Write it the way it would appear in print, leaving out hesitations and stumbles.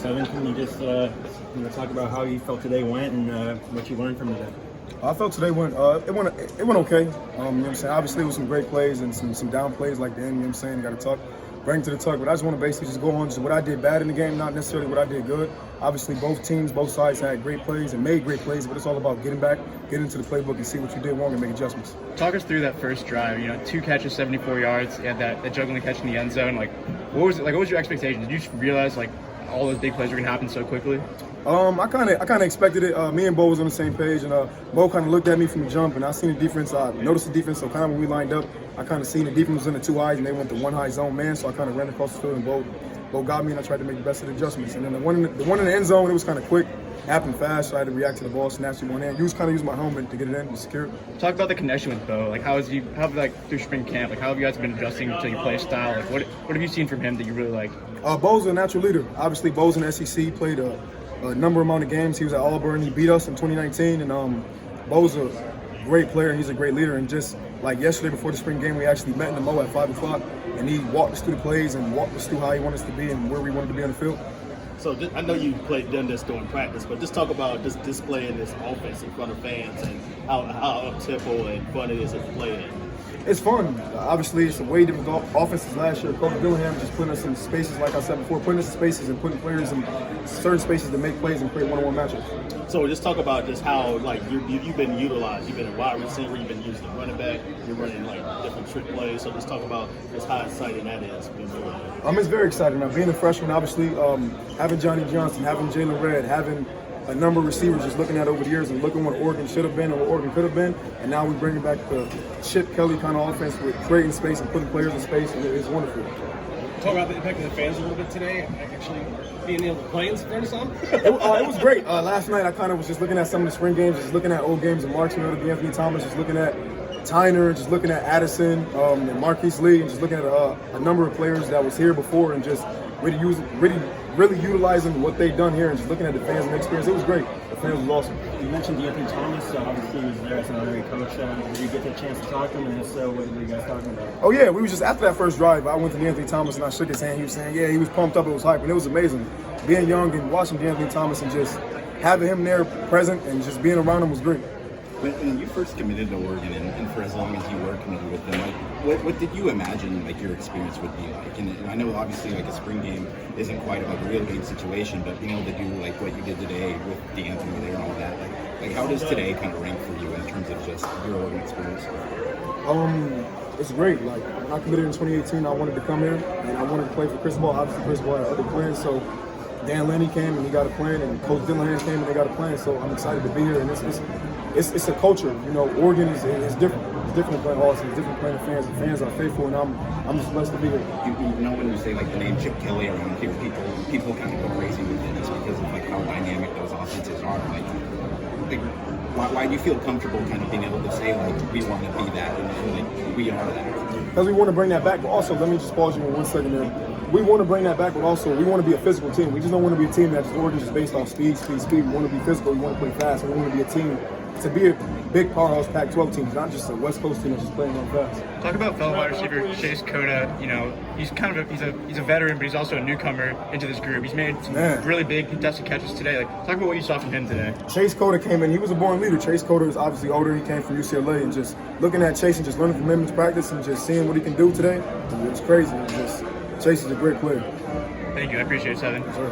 Seven, can you just talk about how you felt today went and what you learned from today? I felt today went okay. You know what I'm saying? Obviously, it was some great plays and some down plays like the end. You know what I'm saying? You got to tuck, bring to the tuck. But I just want to basically just go on just what I did bad in the game, not necessarily what I did good. Obviously, both teams, both sides had great plays and made great plays. But it's all about getting back, getting into the playbook, and see what you did wrong and make adjustments. Talk us through that first drive. 2 catches, 74 yards. You had that juggling catch in the end zone. What was it? What was your expectation? Did you just realize all those big plays were gonna happen so quickly? I kind of expected it. Me and Bo was on the same page, and Bo kind of looked at me from the jump, and I seen the defense. I noticed the defense, so kind of when we lined up, I kind of seen the defense was in the 2 eyes, and they went to 1 high zone man. So I kind of ran across the field, and Bo got me, and I tried to make the best of the adjustments. And then the one in the end zone, it was kind of quick, happened fast, so I had to react to the ball, snatch it one hand. Use my helmet to get it in, to secure it. Talk about the connection with Bo. How through spring camp? How have you guys been adjusting to your play style? What have you seen from him that you really like? Bo's a natural leader. Obviously, Bo's in the SEC, played a number amount of games. He was at Auburn. He beat us in 2019, and Bo's a great player. He's a great leader. And just like yesterday before the spring game, we actually met in the Mo at 5 o'clock, and he walked us through the plays and walked us through how he wanted us to be and where we wanted to be on the field. So I know you done this during practice, but just talk about just displaying this offense in front of fans and how up-tempo and fun it is to play it. It's fun. Obviously, it's a way different offenses last year. Coach Dillingham just putting us in spaces, like I said before, putting us in spaces and putting players in certain spaces to make plays and create one-on-one matchups. So just talk about just how you've been utilized. You've been a wide receiver. You've been used as a running back. You're running different trick plays. So just talk about just how exciting that is. It's very exciting. Now, being a freshman, obviously, having Johnny Johnson, having Jalen Red, having a number of receivers just looking at over the years and looking what Oregon should have been and what Oregon could have been. And now we're bringing back the Chip Kelly kind of offense with creating space and putting players in space, and it's wonderful. Talk about the impact of the fans a little bit today, actually being able to play in front of some. It was great. Last night I kind of was just looking at some of the spring games, just looking at old games of Marksman, Anthony Thomas, just looking at Tyner, just looking at Addison and Marquise Lee, and just looking at a number of players that was here before and just really utilizing what they've done here and just looking at the fans and the experience. It was great. The fans was awesome. You mentioned Anthony Thomas, obviously he was there as an honorary coach. Did you get the chance to talk to him, and if so, what were you guys talking about? Oh yeah, we was just after that first drive, I went to Anthony Thomas and I shook his hand. He was saying, yeah, he was pumped up, it was hype, and it was amazing. Being young and watching Anthony Thomas and just having him there present and just being around him was great. When you first committed to Oregon and for as long as you were committed with them, what did you imagine your experience would be like? And I know obviously a spring game isn't quite a real game situation, but being able to do what you did today with D'Anthony there and all that, how does today kind of rank for you in terms of just your Oregon experience? It's great. When I committed in 2018, I wanted to come here and I wanted to play for Chris Ball. Obviously, Chris Ball had other plans, so Dan Lenny came and he got a plan, and Coach Dillingham came and they got a plan. So I'm excited to be here, and it's a culture. Oregon is different. It's different playing Austin. It's different playing fans. The fans are faithful, and I'm just blessed to be here. When you say the name Chip Kelly around here, people kind of go crazy with it just because of how dynamic those offenses are. Why do you feel comfortable kind of being able to say we want to be that and we are that? Because we want to bring that back, but also let me just pause you for 1 second there. We want to bring that back, but also we want to be a physical team. We just don't want to be a team that's Oregon just based off speed. We want to be physical. We want to play fast. We want to be a team to be a big powerhouse Pac-12 team, not just a West Coast team that's just playing on fast. Talk about fellow wide receiver Chase Cota. He's kind of he's a veteran, but he's also a newcomer into this group. He's made some really big contested catches today. Talk about what you saw from him today. Chase Cota came in. He was a born leader. Chase Cota is obviously older. He came from UCLA, and just looking at Chase and just learning from him in practice and just seeing what he can do today, it was crazy. Chase is a great player. Thank you. I appreciate it, Seven. Sure.